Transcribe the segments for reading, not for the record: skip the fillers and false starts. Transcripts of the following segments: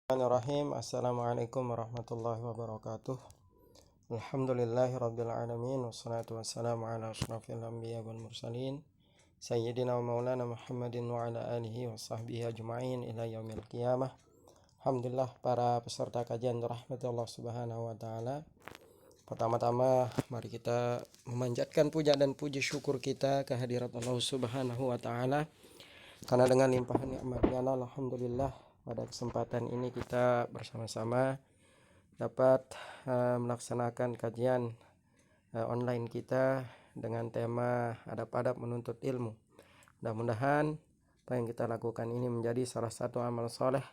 Bismillahirrahmanirrahim. Assalamualaikum warahmatullahi wabarakatuh. Alhamdulillahirabbil alamin wassalatu wassalamu ala asyrafil anbiya wal mursalin sayyidina wa maulana Muhammadin wa ala alihi wa sahbihi ajma'in ila yaumil qiyamah. Alhamdulillah, para peserta kajian rahmat Allah Subhanahu wa taala. Pertama-tama mari kita memanjatkan puja dan puji syukur kita kehadirat Allah Subhanahu wa taala, karena dengan limpahan nikmatnya alhamdulillah pada kesempatan ini kita bersama-sama dapat melaksanakan kajian online kita dengan tema adab-adab menuntut ilmu. Mudah-mudahan apa yang kita lakukan ini menjadi salah satu amal soleh,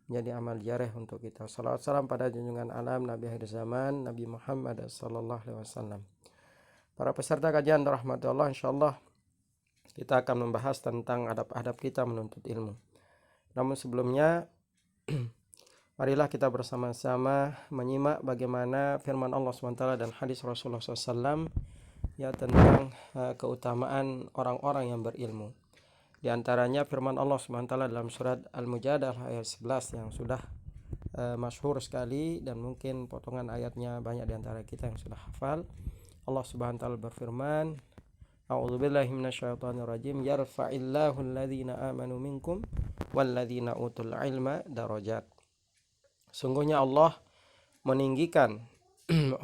menjadi amal jareh untuk kita. Salawat salam pada junjungan alam Nabi akhir zaman, Nabi Muhammad sallallahu alaihi wasallam. Para peserta kajian rahmatullah, insyaallah kita akan membahas tentang adab-adab kita menuntut ilmu. Namun sebelumnya marilah kita bersama-sama menyimak bagaimana firman Allah SWT dan hadis Rasulullah SAW tentang keutamaan orang-orang yang berilmu. Di antaranya firman Allah SWT dalam surat Al-Mujadalah ayat 11 yang sudah masyhur sekali, dan mungkin potongan ayatnya banyak di antara kita yang sudah hafal. Allah SWT berfirman, A'udzubillahi minasyaitonirrajim, yarfa'illahu alladhina amanu minkum walladzina utul ilma darajat. Sungguhnya Allah meninggikan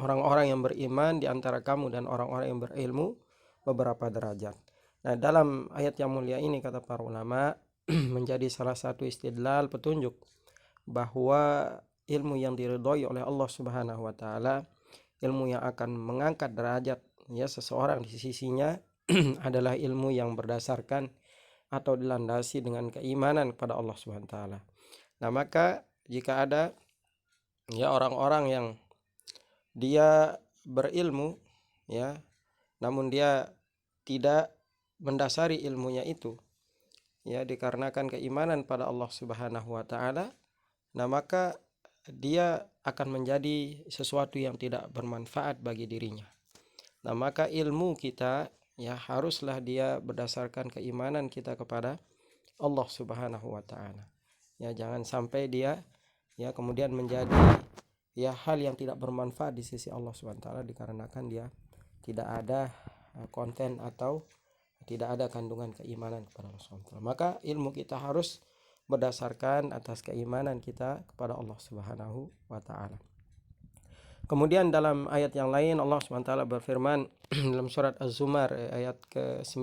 orang-orang yang beriman di antara kamu dan orang-orang yang berilmu beberapa derajat. Nah, dalam ayat yang mulia ini kata para ulama menjadi salah satu istidlal petunjuk bahwa ilmu yang diridhoi oleh Allah Subhanahu wa taala, ilmu yang akan mengangkat derajat seseorang di sisinya adalah ilmu yang berdasarkan atau dilandasi dengan keimanan kepada Allah Subhanahu wa taala. Nah, maka jika ada orang-orang yang dia berilmu namun dia tidak mendasari ilmunya itu dikarenakan keimanan pada Allah Subhanahu wa taala, nah maka dia akan menjadi sesuatu yang tidak bermanfaat bagi dirinya. Nah, maka ilmu kita haruslah dia berdasarkan keimanan kita kepada Allah Subhanahu wa taala. Jangan sampai dia kemudian menjadi hal yang tidak bermanfaat di sisi Allah Subhanahu wa taala dikarenakan dia tidak ada konten atau tidak ada kandungan keimanan kepada Allah Subhanahu wa taala. Maka ilmu kita harus berdasarkan atas keimanan kita kepada Allah Subhanahu wa taala. Kemudian dalam ayat yang lain Allah SWT berfirman dalam surat Az-Zumar ayat ke-9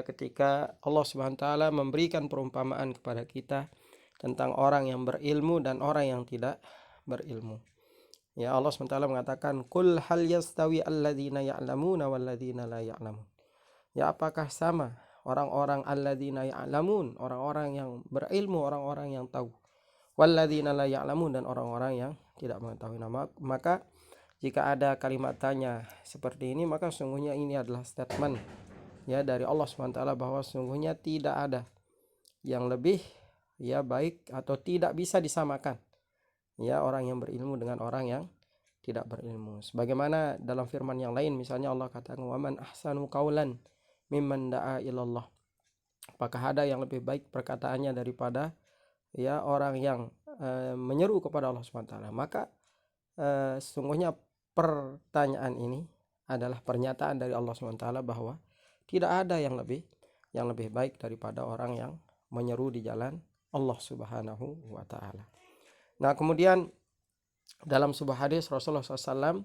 ketika Allah SWT memberikan perumpamaan kepada kita tentang orang yang berilmu dan orang yang tidak berilmu. Allah SWT mengatakan, "Qul hal yastawi alladzina ya'lamuna walladzina la ya'lamun." Apakah sama orang-orang alladzina ya'lamun, orang-orang yang berilmu, orang-orang yang tahu, walladzina la ya'lamun, dan orang-orang yang tidak mengetahui. Maka jika ada kalimat tanya seperti ini, maka sungguhnya ini adalah statement dari Allah SWT bahwa sungguhnya tidak ada yang lebih baik atau tidak bisa disamakan orang yang berilmu dengan orang yang tidak berilmu. Sebagaimana dalam firman yang lain, misalnya Allah katakan, "Wa man ahsanu qaulan mimman da'a ilallah." Apakah ada yang lebih baik perkataannya daripada orang yang menyeru kepada Allah SWT? Maka sesungguhnya pertanyaan ini adalah pernyataan dari Allah SWT bahwa tidak ada yang lebih baik daripada orang yang menyeru di jalan Allah Subhanahu wa taala. Nah, kemudian dalam sebuah hadis Rasulullah SAW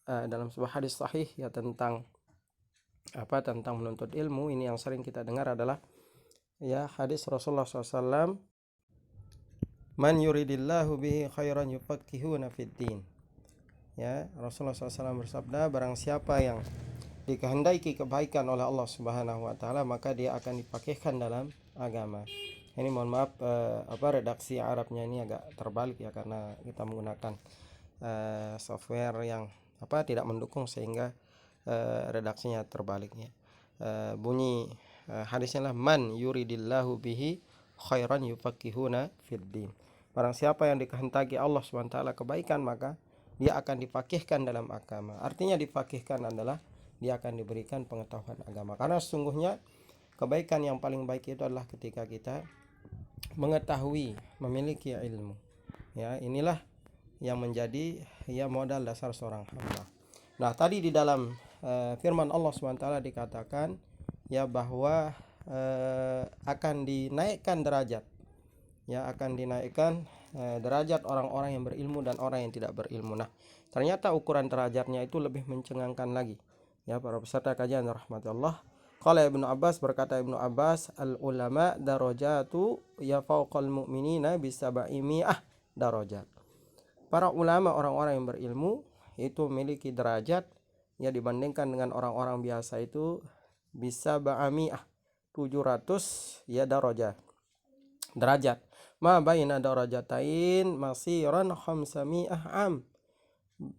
dalam sebuah hadis sahih tentang menuntut ilmu, ini yang sering kita dengar adalah hadis Rasulullah SAW, "Man yuridillahu bihi khairan yufaqqihuna fid din." Rasulullah SAW bersabda, barang siapa yang dikehendaki kebaikan oleh Allah Subhanahu wa taala, maka dia akan dipakaikan dalam agama. Ini mohon maaf redaksi Arabnya ini agak terbalik karena kita menggunakan software yang tidak mendukung sehingga redaksinya terbaliknya. Bunyi hadisnya lah, "Man yuridillahu bihi khairan yufaqqihuna fid din." Barang siapa yang dikehendaki Allah SWT kebaikan, maka dia akan difaqihkan dalam agama. Artinya difaqihkan adalah dia akan diberikan pengetahuan agama. Karena sesungguhnya kebaikan yang paling baik itu adalah ketika kita mengetahui, memiliki ilmu. Ya, inilah yang menjadi modal dasar seorang hamba. Nah, tadi di dalam firman Allah SWT dikatakan bahwa akan dinaikkan derajat. Akan dinaikkan derajat orang-orang yang berilmu dan orang yang tidak berilmu. Nah, ternyata ukuran derajatnya itu lebih mencengangkan lagi. Para peserta kajian rahmatullah. Qala Ibnu Abbas, berkata Ibnu Abbas, al ulama darajatu fawqal mu'minina bisab'imi'ah darajat. Para ulama, orang-orang yang berilmu itu memiliki derajat dibandingkan dengan orang-orang biasa itu bisa ba'ami'ah 700 derajat. Ma baina darajatain masiran khamsami'ah am.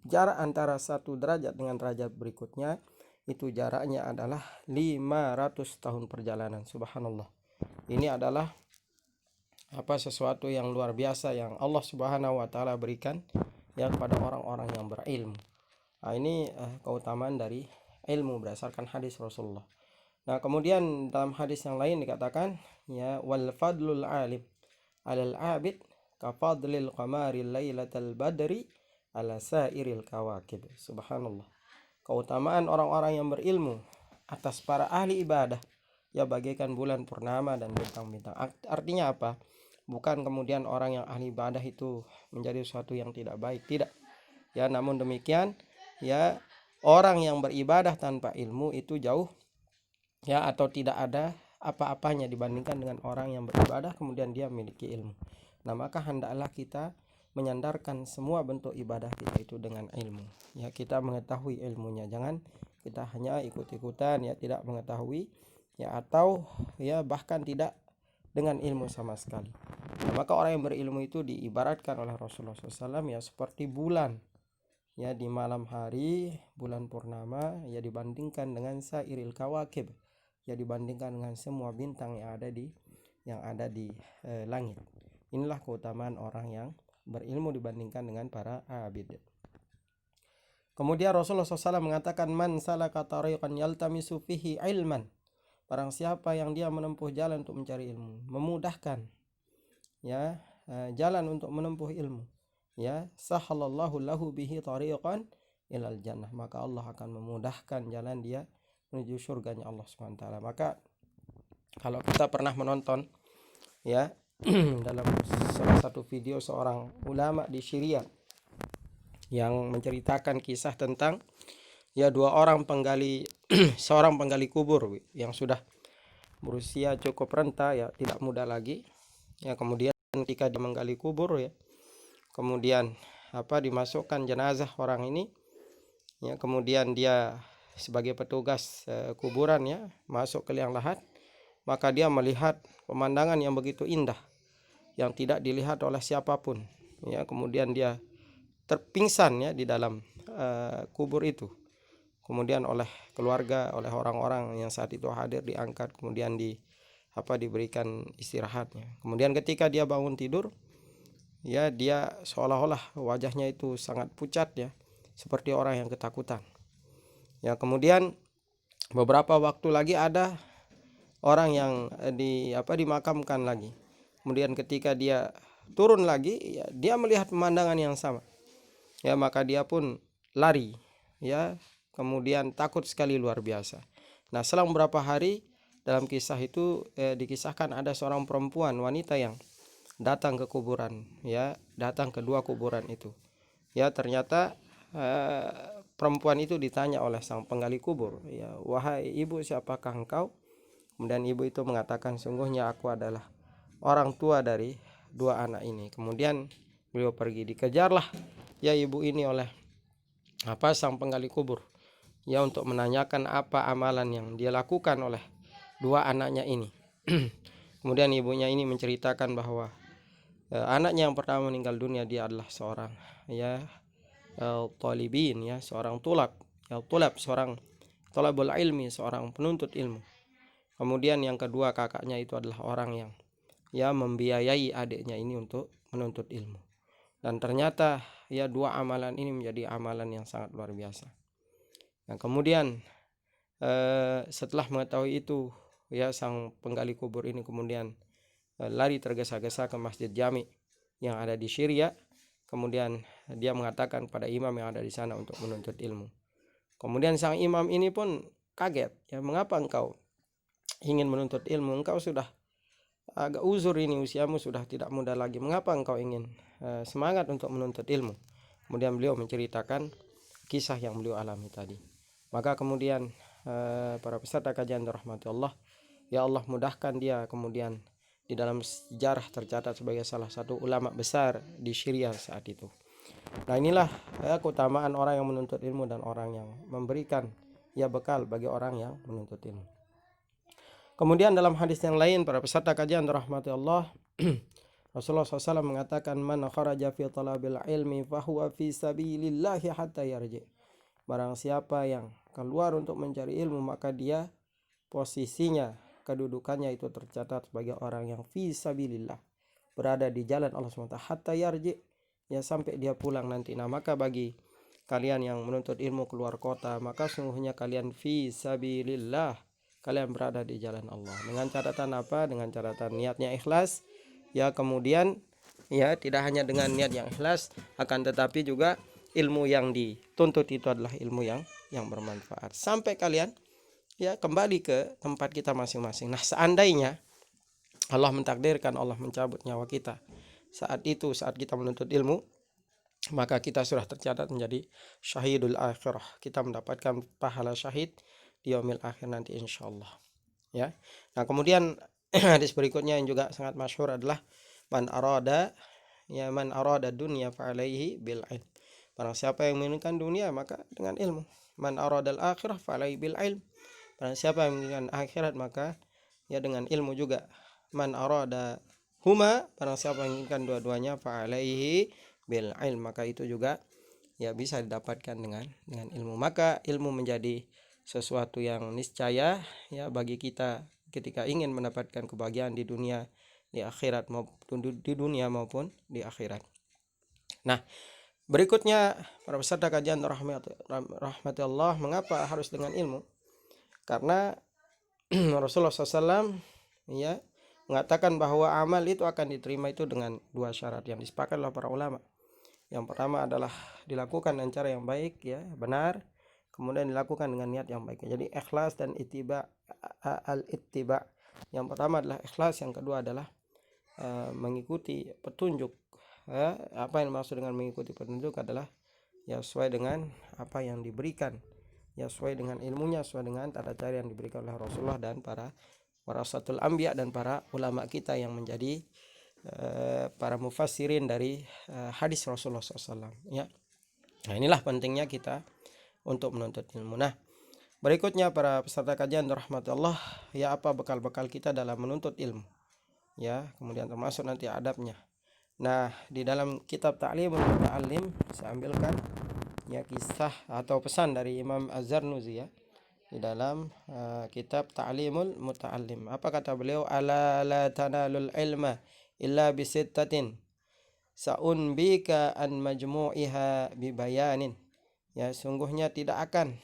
Jarak antara satu derajat dengan derajat berikutnya itu jaraknya adalah 500 tahun perjalanan. Subhanallah. Ini adalah sesuatu yang luar biasa yang Allah Subhanahu wa taala berikan kepada orang-orang yang berilmu. Nah, ini keutamaan dari ilmu berdasarkan hadis Rasulullah. Nah, kemudian dalam hadis yang lain dikatakan wal fadlul alim alal abid ka fadlil qamari lailatal badri ala sairil kawakib. Subhanallah. Keutamaan orang-orang yang berilmu atas para ahli ibadah bagaikan bulan purnama dan bintang-bintang. Artinya apa? Bukan kemudian orang yang ahli ibadah itu menjadi sesuatu yang tidak baik, tidak. Namun demikian orang yang beribadah tanpa ilmu itu jauh atau tidak ada apa-apanya dibandingkan dengan orang yang beribadah kemudian dia memiliki ilmu. Nah, maka hendaklah kita menyandarkan semua bentuk ibadah kita itu dengan ilmu. Kita mengetahui ilmunya, jangan kita hanya ikut-ikutan tidak mengetahui atau bahkan tidak dengan ilmu sama sekali. Nah, maka orang yang berilmu itu diibaratkan oleh Rasulullah SAW seperti bulan di malam hari, bulan purnama dibandingkan dengan sairil kawakib, dibandingkan dengan semua bintang yang ada di langit. Inilah keutamaan orang yang berilmu dibandingkan dengan para abid. Kemudian Rasulullah SAW mengatakan, man salaka tariqan yaltamisu fihi ilman. Barang siapa yang dia menempuh jalan untuk mencari ilmu, memudahkan jalan untuk menempuh ilmu, sahalallahu lahu bihi tariqan ilal jannah, maka Allah akan memudahkan jalan dia menuju surganya Allah SWT. Maka kalau kita pernah menonton dalam salah satu video seorang ulama di Syria yang menceritakan kisah tentang dua orang penggali seorang penggali kubur yang sudah berusia cukup renta, tidak muda lagi. Kemudian ketika dia menggali kubur kemudian dimasukkan jenazah orang ini, kemudian dia sebagai petugas kuburan masuk ke liang lahat, maka dia melihat pemandangan yang begitu indah yang tidak dilihat oleh siapapun. Kemudian dia terpingsan di dalam kubur itu. Kemudian oleh keluarga, oleh orang-orang yang saat itu hadir diangkat, kemudian diberikan istirahatnya. Kemudian ketika dia bangun tidur, dia seolah-olah wajahnya itu sangat pucat seperti orang yang ketakutan. Kemudian beberapa waktu lagi ada orang yang dimakamkan lagi. Kemudian ketika dia turun lagi, dia melihat pemandangan yang sama. Maka dia pun lari, kemudian takut sekali luar biasa. Nah, selang beberapa hari dalam kisah itu dikisahkan ada seorang perempuan, wanita yang datang ke kuburan, datang ke dua kuburan itu. Ternyata perempuan itu ditanya oleh sang penggali kubur, wahai ibu, siapakah engkau? Kemudian ibu itu mengatakan, sungguhnya aku adalah orang tua dari dua anak ini. Kemudian beliau pergi, dikejarlah ibu ini oleh sang penggali kubur untuk menanyakan apa amalan yang dia lakukan oleh dua anaknya ini. Kemudian ibunya ini menceritakan bahwa anaknya yang pertama meninggal dunia, dia adalah seorang talibin, seorang tulab, seorang talabul ilmi, seorang penuntut ilmu. Kemudian yang kedua kakaknya itu adalah orang yang membiayai adiknya ini untuk menuntut ilmu. Dan ternyata dua amalan ini menjadi amalan yang sangat luar biasa. Nah, kemudian setelah mengetahui itu, sang penggali kubur ini kemudian lari tergesa-gesa ke Masjid Jami yang ada di Syria. Kemudian dia mengatakan pada imam yang ada di sana untuk menuntut ilmu. Kemudian sang imam ini pun kaget, ya, mengapa engkau ingin menuntut ilmu? Engkau sudah agak uzur ini, usiamu sudah tidak muda lagi. Mengapa engkau ingin semangat untuk menuntut ilmu? Kemudian beliau menceritakan kisah yang beliau alami tadi. Maka kemudian para peserta kajian rahmati Allah, ya Allah mudahkan dia kemudian di dalam sejarah tercatat sebagai salah satu ulama besar di Syria saat itu. Nah, inilah keutamaan orang yang menuntut ilmu dan orang yang memberikan bekal bagi orang yang menuntut ilmu. Kemudian dalam hadis yang lain, para peserta kajian rahmati Allah, Rasulullah SAW mengatakan, man kharaja fi talabil ilmi fahuwa fi sabilillahi hatta yarji. Barang siapa yang keluar untuk mencari ilmu, maka dia posisinya, kedudukannya itu tercatat sebagai orang yang fi sabilillah, berada di jalan Allah SWT, hatta yarji, ya sampai dia pulang nanti. Nah, maka bagi kalian yang menuntut ilmu keluar kota, maka sungguhnya kalian fi sabilillah, kalian berada di jalan Allah. Dengan catatan apa? Dengan catatan niatnya ikhlas, ya. Kemudian ya tidak hanya dengan niat yang ikhlas, akan tetapi juga ilmu yang dituntut itu adalah ilmu yang bermanfaat sampai kalian ya kembali ke tempat kita masing-masing. Nah, seandainya Allah mentakdirkan, Allah mencabut nyawa kita saat itu, saat kita menuntut ilmu, maka kita sudah tercatat menjadi syahidul akhirah. Kita mendapatkan pahala syahid di yaumil akhir nanti insyaallah, ya. Nah, kemudian hadis berikutnya yang juga sangat masyhur adalah man arada dunya fa alaihi bil ilm. Barang siapa yang menginginkan dunia, maka dengan ilmu. Man aradal akhirah fa alaihi bil ilm. Barang siapa yang menginginkan akhirat, maka ya dengan ilmu juga. Man arada huma, barang siapa yang menginginkan dua-duanya, fa alaihi bil ilm, maka itu juga ya bisa didapatkan dengan ilmu. Maka ilmu menjadi sesuatu yang niscaya ya bagi kita ketika ingin mendapatkan kebahagiaan di dunia, di akhirat, maupun di dunia maupun di akhirat. Nah, berikutnya para peserta kajian rahmati Allah, mengapa harus dengan ilmu? Karena Rasulullah SAW ya mengatakan bahwa amal itu akan diterima itu dengan dua syarat yang disepakati oleh para ulama. Yang pertama adalah dilakukan dengan cara yang baik, ya, benar. Kemudian dilakukan dengan niat yang baik. Jadi ikhlas dan al-ittiba. Yang pertama adalah ikhlas, yang kedua adalah mengikuti petunjuk. Apa yang dimaksud dengan mengikuti petunjuk adalah ya sesuai dengan apa yang diberikan, ya sesuai dengan ilmunya, sesuai dengan tata cara yang diberikan oleh Rasulullah dan para warasatul anbiya dan para ulama kita yang menjadi para mufassirin dari hadis Rasulullah SAW, ya. Nah, inilah pentingnya kita untuk menuntut ilmu. Nah, berikutnya para peserta kajian rahmatullah, ya apa bekal-bekal kita dalam menuntut ilmu, ya. Kemudian termasuk nanti adabnya. Nah, di dalam kitab Ta'limul Muta'allim saya ambilkan ya kisah atau pesan dari Imam Az-Zarnuzi, ya, di dalam kitab Ta'limul Muta'allim. Apa kata beliau? Ala la tanalul ilma illa bisittatin sa'unbika an majmu'iha bibayanin. Ya, sungguhnya tidak akan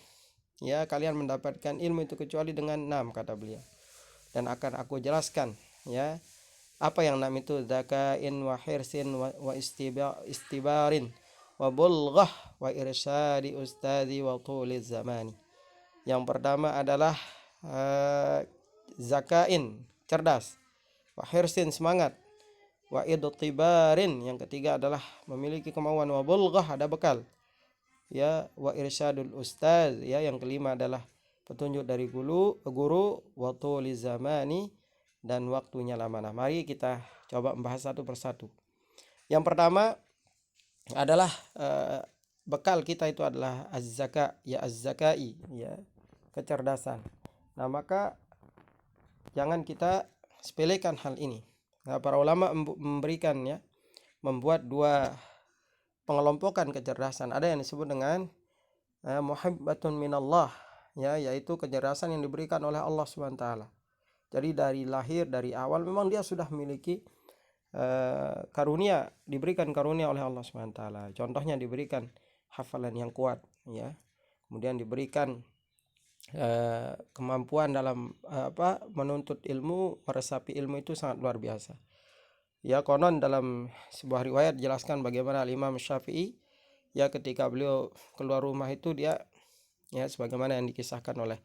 ya kalian mendapatkan ilmu itu kecuali dengan 6, kata beliau. Dan akan aku jelaskan ya apa yang 6 itu: zakain wa hirsin wa istibarin wa bulghah wa irsyadi ustadi wa tuliz zamani. Yang pertama adalah zakain, cerdas, wa hirsin, semangat, wa idtibarin, yang ketiga adalah memiliki kemauan, wa bulghah, ada bekal, ya, wa irsyadul ustaz, ya, yang kelima adalah petunjuk dari guru, wa tuliz zamani, dan waktunya lama. Nah, mari kita coba membahas satu persatu. Yang pertama adalah bekal kita itu adalah az-zaka, ya, az-zakai, ya, kecerdasan. Nah, maka jangan kita sepelekan hal ini. Nah, para ulama memberikan ya membuat dua pengelompokan kecerdasan. Ada yang disebut dengan muhibbatun minallah, ya, yaitu kecerdasan yang diberikan oleh Allah Subhanahu wa taala. Jadi dari lahir, dari awal memang dia sudah memiliki karunia, diberikan karunia oleh Allah Subhanahu wa taala. Contohnya diberikan hafalan yang kuat, ya. Kemudian diberikan kemampuan dalam menuntut ilmu, meresapi ilmu itu sangat luar biasa. Ya, konon dalam sebuah riwayat jelaskan bagaimana Imam Syafi'i ya ketika beliau keluar rumah itu dia ya sebagaimana yang dikisahkan oleh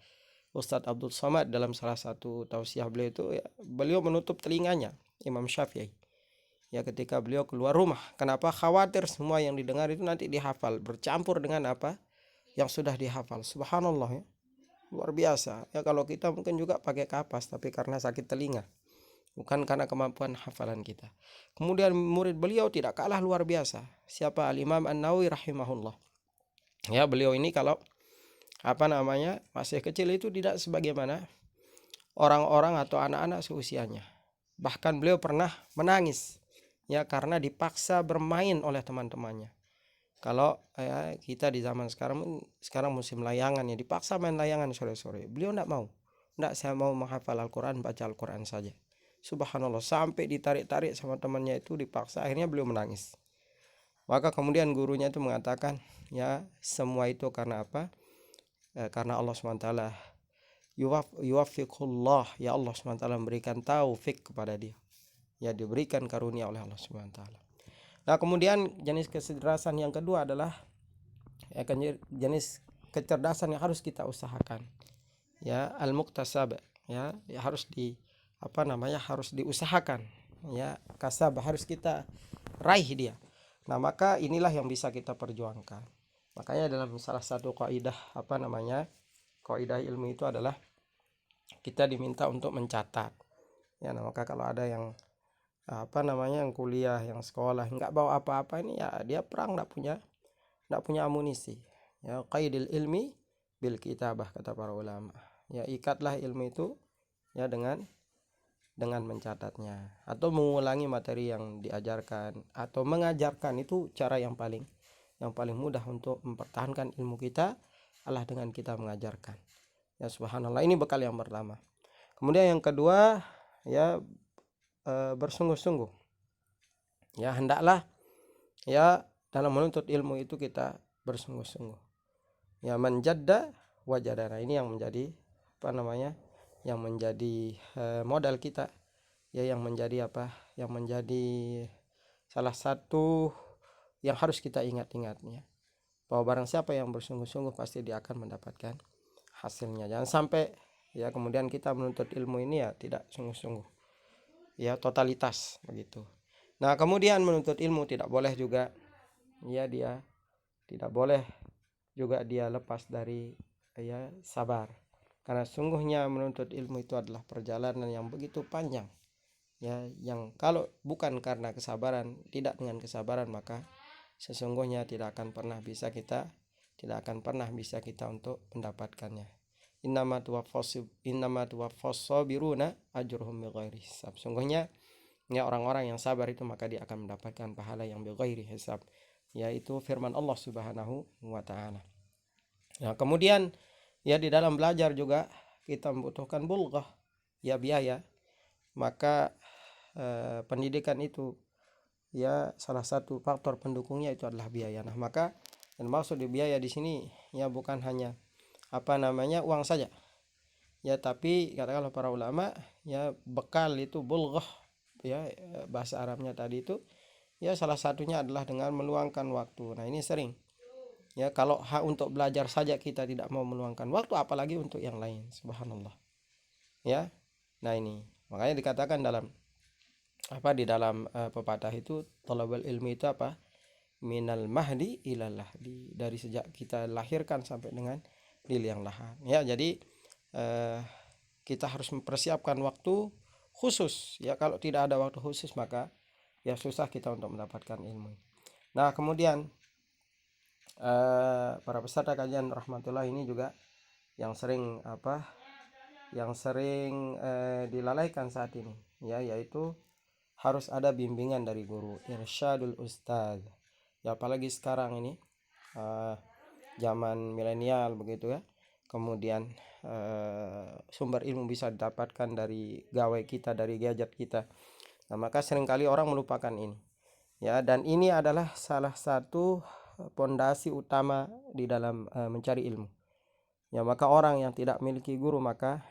Ustadz Abdul Somad dalam salah satu tausiah beliau itu ya, beliau menutup telinganya Imam Syafi'i ya ketika beliau keluar rumah. Kenapa? Khawatir semua yang didengar itu nanti dihafal bercampur dengan apa yang sudah dihafal. Subhanallah ya, luar biasa ya. Kalau kita mungkin juga pakai kapas, tapi karena sakit telinga, bukan karena kemampuan hafalan kita. Kemudian murid beliau tidak kalah luar biasa. Siapa? Al-Imam An-Nawawi rahimahullah. Ya, beliau ini kalau masih kecil itu tidak sebagaimana orang-orang atau anak-anak seusianya. Bahkan beliau pernah menangis ya karena dipaksa bermain oleh teman-temannya. Kalau ya, kita di zaman sekarang musim layangan ya, dipaksa main layangan sore-sore. Beliau tidak mau. Tidak, saya mau menghafal Al-Quran, baca Al-Quran saja. Subhanallah, sampai ditarik-tarik sama temannya itu, dipaksa, akhirnya beliau menangis. Maka kemudian gurunya itu mengatakan ya semua itu karena apa? Karena Allah SWT yuwaffiqullah, ya Allah SWT memberikan taufik kepada dia, ya diberikan karunia oleh Allah SWT. Nah kemudian jenis kecerdasan yang kedua adalah jenis kecerdasan yang harus kita usahakan ya, al-muktasab ya, harus harus diusahakan ya, kasab harus kita raih dia. Nah maka inilah yang bisa kita perjuangkan. Makanya dalam salah satu kaidah kaidah ilmu itu adalah kita diminta untuk mencatat ya. Nah maka kalau ada yang yang kuliah, yang sekolah nggak bawa apa-apa, ini ya dia perang, nggak punya amunisi ya. Qaidil ilmi bil kitabah, kata para ulama ya, ikatlah ilmu itu ya dengan mencatatnya atau mengulangi materi yang diajarkan atau mengajarkan. Itu cara yang paling mudah untuk mempertahankan ilmu kita adalah dengan kita mengajarkan ya. Subhanallah, ini bekal yang pertama. Kemudian yang kedua ya, bersungguh-sungguh ya, hendaklah ya dalam menuntut ilmu itu kita bersungguh-sungguh ya. Menjadda wajadana, ini yang menjadi yang menjadi modal kita ya, yang menjadi salah satu yang harus kita ingat-ingatnya, bahwa barang siapa yang bersungguh-sungguh pasti dia akan mendapatkan hasilnya. Jangan sampai ya kemudian kita menuntut ilmu ini ya tidak sungguh-sungguh ya, totalitas begitu. Nah kemudian menuntut ilmu tidak boleh juga ya, dia tidak boleh juga dia lepas dari ya sabar, karena sungguhnya menuntut ilmu itu adalah perjalanan yang begitu panjang ya, yang kalau bukan karena kesabaran, tidak dengan kesabaran, maka sesungguhnya tidak akan pernah bisa kita untuk mendapatkannya. Innama tuwaffas sabiruna ajruhum bighairi hisab. Sungguhnya ya orang-orang yang sabar itu maka dia akan mendapatkan pahala yang bighairi hisab, yaitu firman Allah Subhanahu wa taala. Nah, kemudian ya di dalam belajar juga kita membutuhkan bulghah ya, biaya. Maka pendidikan itu ya salah satu faktor pendukungnya itu adalah biaya. Nah, maka yang maksud di biaya di sini ya bukan hanya uang saja ya, tapi katakanlah para ulama ya, bekal itu bulghah ya, bahasa Arabnya tadi itu ya salah satunya adalah dengan meluangkan waktu. Nah ini sering ya, kalau untuk belajar saja kita tidak mau meluangkan waktu, apalagi untuk yang lain. Subhanallah ya. Nah ini makanya dikatakan di dalam pepatah itu, thalabul ilmi itu minal mahdi ilal lahdi, dari sejak kita lahirkan sampai dengan di liang lahat ya. Jadi kita harus mempersiapkan waktu khusus ya. Kalau tidak ada waktu khusus maka ya susah kita untuk mendapatkan ilmu. Nah kemudian para peserta kajian rahmatullah ini juga yang sering dilalaikan saat ini ya, yaitu harus ada bimbingan dari guru, irsyadul ustaz ya. Apalagi sekarang ini zaman milenial begitu ya. Kemudian sumber ilmu bisa didapatkan dari gawai kita, dari gadget kita. Nah maka seringkali orang melupakan ini ya, dan ini adalah salah satu pondasi utama di dalam mencari ilmu Ya, maka orang yang tidak memiliki guru, maka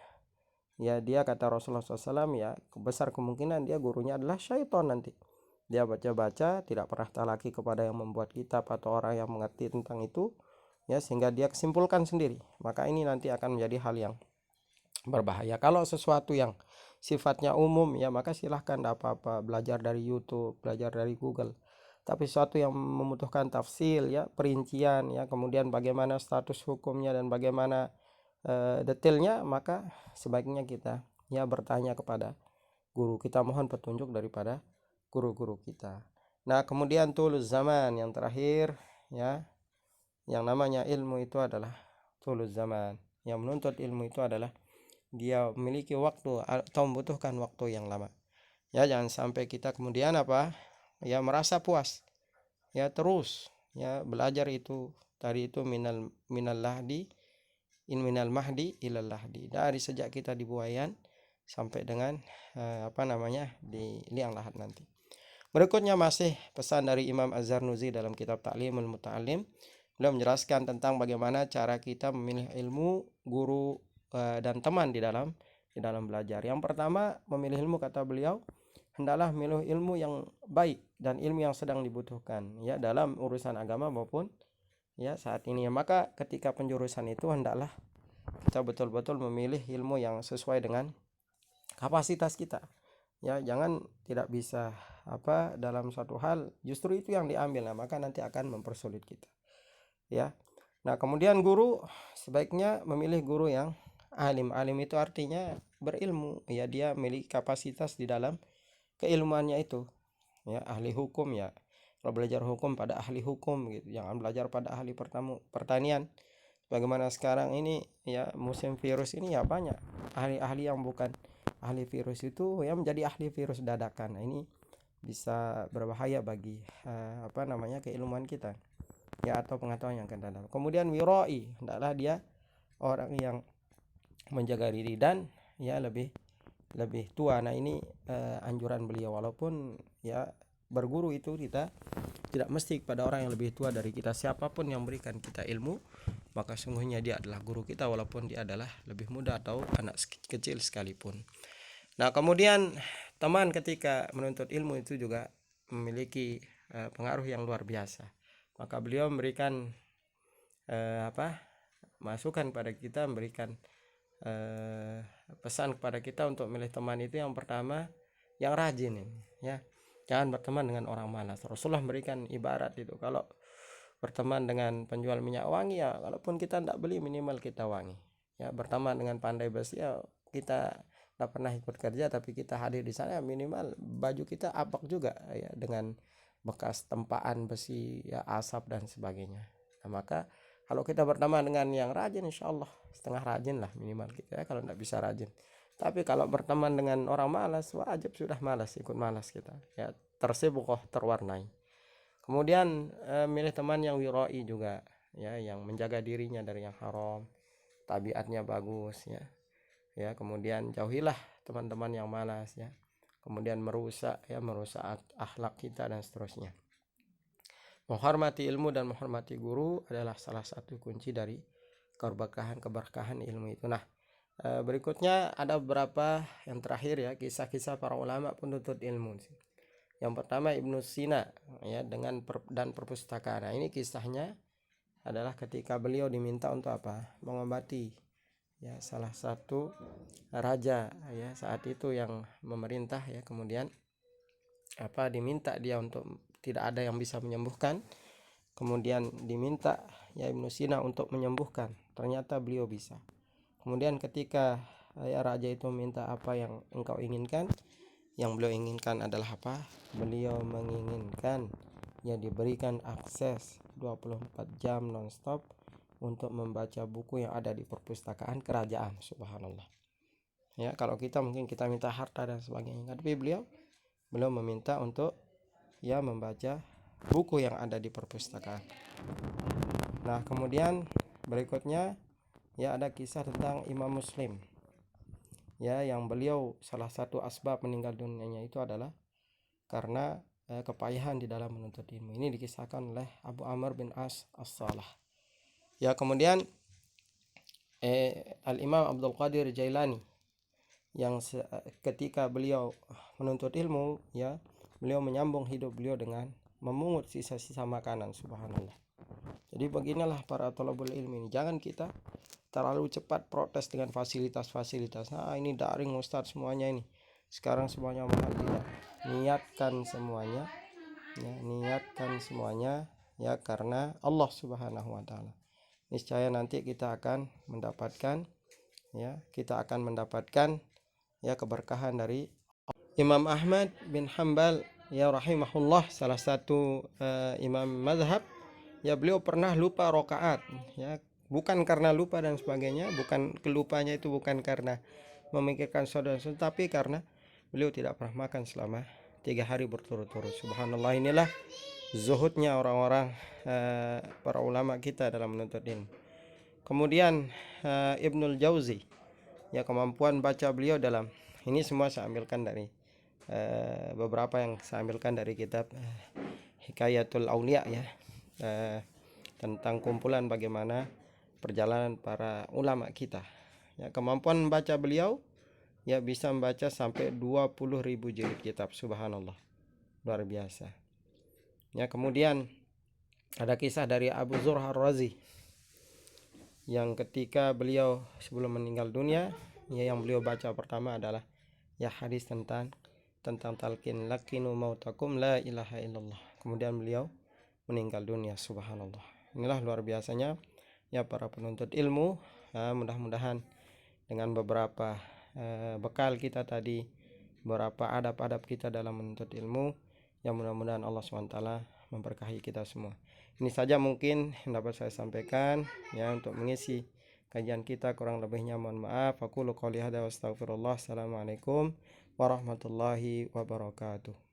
ya dia, kata Rasulullah SAW, ya besar kemungkinan dia gurunya adalah syaitan nanti. Dia baca-baca tidak pernah talaki kepada yang membuat kitab atau orang yang mengerti tentang itu, ya, sehingga dia kesimpulkan sendiri. Maka ini nanti akan menjadi hal yang berbahaya. Kalau sesuatu yang sifatnya umum, ya maka silahkan, tidak apa-apa, belajar dari YouTube, belajar dari Google. Tapi sesuatu yang membutuhkan tafsil, ya, perincian, ya, kemudian bagaimana status hukumnya dan bagaimana detailnya, maka sebaiknya kita ya bertanya kepada guru. Kita mohon petunjuk daripada guru-guru kita. Nah, kemudian tuluz zaman yang terakhir, ya, yang namanya ilmu itu adalah tuluz zaman. Yang menuntut ilmu itu adalah dia memiliki waktu atau membutuhkan waktu yang lama. Ya, jangan sampai kita kemudian apa? Ya, merasa puas. Ya, terus ya belajar itu tadi itu minal lahdi in minal mahdi ilal lahdi. Dari sejak kita di buayan sampai dengan di liang lahat nanti. Berikutnya masih pesan dari Imam Az-Zarnuzi dalam kitab Ta'limul Muta'allim. Beliau menjelaskan tentang bagaimana cara kita memilih ilmu, guru, dan teman di dalam belajar. Yang pertama, memilih ilmu, kata beliau, hendaklah memilih ilmu yang baik dan ilmu yang sedang dibutuhkan, ya, dalam urusan agama maupun ya saat ini. Maka ketika penjurusan itu hendaklah kita betul-betul memilih ilmu yang sesuai dengan kapasitas kita. Ya, jangan tidak bisa dalam suatu hal justru itu yang diambil, nah, maka nanti akan mempersulit kita. Ya. Nah, kemudian guru sebaiknya memilih guru yang alim. Alim itu artinya berilmu, ya, dia memiliki kapasitas di dalam keilmuannya itu. Ya, ahli hukum, ya, kalau belajar hukum pada ahli hukum gitu, jangan belajar pada ahli pertanian. Bagaimana sekarang ini, ya, musim virus ini, ya banyak ahli-ahli yang bukan ahli virus itu ya menjadi ahli virus dadakan. Nah, ini bisa berbahaya bagi keilmuan kita, ya, atau pengetahuan yang akan datang. Kemudian wiroi, hendaklah dia orang yang menjaga diri dan ya lebih tua. Nah, ini anjuran beliau, walaupun ya berguru itu kita tidak mesti pada orang yang lebih tua dari kita. Siapapun yang berikan kita ilmu, maka sungguhnya dia adalah guru kita, walaupun dia adalah lebih muda atau anak kecil sekalipun. Nah, kemudian teman ketika menuntut ilmu itu juga memiliki pengaruh yang luar biasa. Maka beliau memberikan masukan pada kita, memberikan pesan kepada kita untuk memilih teman itu. Yang pertama, yang rajin ini, ya. Jangan berteman dengan orang malas. Rasulullah memberikan ibarat itu, kalau berteman dengan penjual minyak wangi, ya walaupun kita tidak beli minimal kita wangi. Ya, berteman dengan pandai besi, ya kita tidak pernah ikut kerja tapi kita hadir di sana, minimal baju kita apak juga, ya, dengan bekas tempaan besi, ya, asap dan sebagainya. Nah, maka kalau kita berteman dengan yang rajin, insya Allah setengah rajin lah minimal kita, ya, kalau tidak bisa rajin. Tapi kalau berteman dengan orang malas, wajib sudah malas, ikut malas kita, ya, tersibukoh, terwarnai. Kemudian milih teman yang wiroi juga, ya, yang menjaga dirinya dari yang haram, tabiatnya bagus, ya. Ya, kemudian jauhilah teman-teman yang malas, ya. Kemudian merusak akhlak kita dan seterusnya. Menghormati ilmu dan menghormati guru adalah salah satu kunci dari keberkahan ilmu itu. Nah, berikutnya ada beberapa yang terakhir, ya, kisah-kisah para ulama penuntut ilmu. Yang pertama Ibnu Sina, ya, dengan dan perpustakaan. Nah, ini kisahnya adalah ketika beliau diminta untuk mengobati, ya, salah satu raja, ya, saat itu yang memerintah, ya, kemudian diminta dia untuk tidak ada yang bisa menyembuhkan. Kemudian diminta, ya, Ibnu Sina untuk menyembuhkan. Ternyata beliau bisa. Kemudian ketika, ya, raja itu minta apa yang engkau inginkan, yang beliau inginkan adalah beliau menginginkan, ya, diberikan akses 24 jam nonstop untuk membaca buku yang ada di perpustakaan kerajaan. Subhanallah. Ya, kalau kita mungkin kita minta harta dan sebagainya, tapi beliau meminta untuk, ya, membaca buku yang ada di perpustakaan. Nah, kemudian berikutnya, ya, ada kisah tentang Imam Muslim, ya, yang beliau salah satu asbab meninggal dunianya itu adalah karena kepayahan di dalam menuntut ilmu. Ini dikisahkan oleh Abu Amr bin As As-Salah. Ya, kemudian Al-Imam Abdul Qadir Jailani, yang ketika beliau menuntut ilmu, ya, beliau menyambung hidup beliau dengan memungut sisa-sisa makanan. Subhanallah. Jadi beginilah para thalabul ilmi ini. Jangan kita terlalu cepat protes dengan fasilitas-fasilitas. Nah, ini daring Ustadz semuanya ini. Sekarang semuanya mahal. Tidak. Niatkan semuanya, ya, niatkan semuanya, ya, karena Allah Subhanahu wa taala. Niscaya nanti kita akan mendapatkan, ya, ya, keberkahan dari Imam Ahmad bin Hanbal, ya, rahimahullah, salah satu imam mazhab, ya, beliau pernah lupa rakaat, ya, bukan karena lupa dan sebagainya, bukan kelupanya itu bukan karena memikirkan saudara, tapi karena beliau tidak pernah makan selama 3 hari berturut-turut. Subhanallah, inilah zuhudnya orang-orang para ulama kita dalam menuntut ilmu. Kemudian Ibnul Jauzi, ya, kemampuan baca beliau dalam ini semua saya ambilkan dari beberapa yang saya ambilkan dari kitab Hikayatul Aulia, ya, tentang kumpulan bagaimana perjalanan para ulama kita. Ya, kemampuan membaca beliau, ya, bisa membaca sampai 20.000 jilid kitab. Subhanallah, luar biasa. Ya, kemudian ada kisah dari Abu Zur'ah Ar-Razi, yang ketika beliau sebelum meninggal dunia, ya, yang beliau baca pertama adalah, ya, hadis tentang talqin, lakinu mautakum la ilaha illallah. Kemudian beliau meninggal dunia. Subhanallah. Inilah luar biasanya, ya, para penuntut ilmu. Mudah-mudahan dengan beberapa bekal kita tadi, beberapa adab-adab kita dalam menuntut ilmu, yang mudah-mudahan Allah SWT memberkahi kita semua. Ini saja mungkin yang dapat saya sampaikan, ya, untuk mengisi kajian kita. Kurang lebihnya mohon maaf. Aku qouli hadza wa astaghfirullah. Assalamualaikum warahmatullahi wabarakatuh.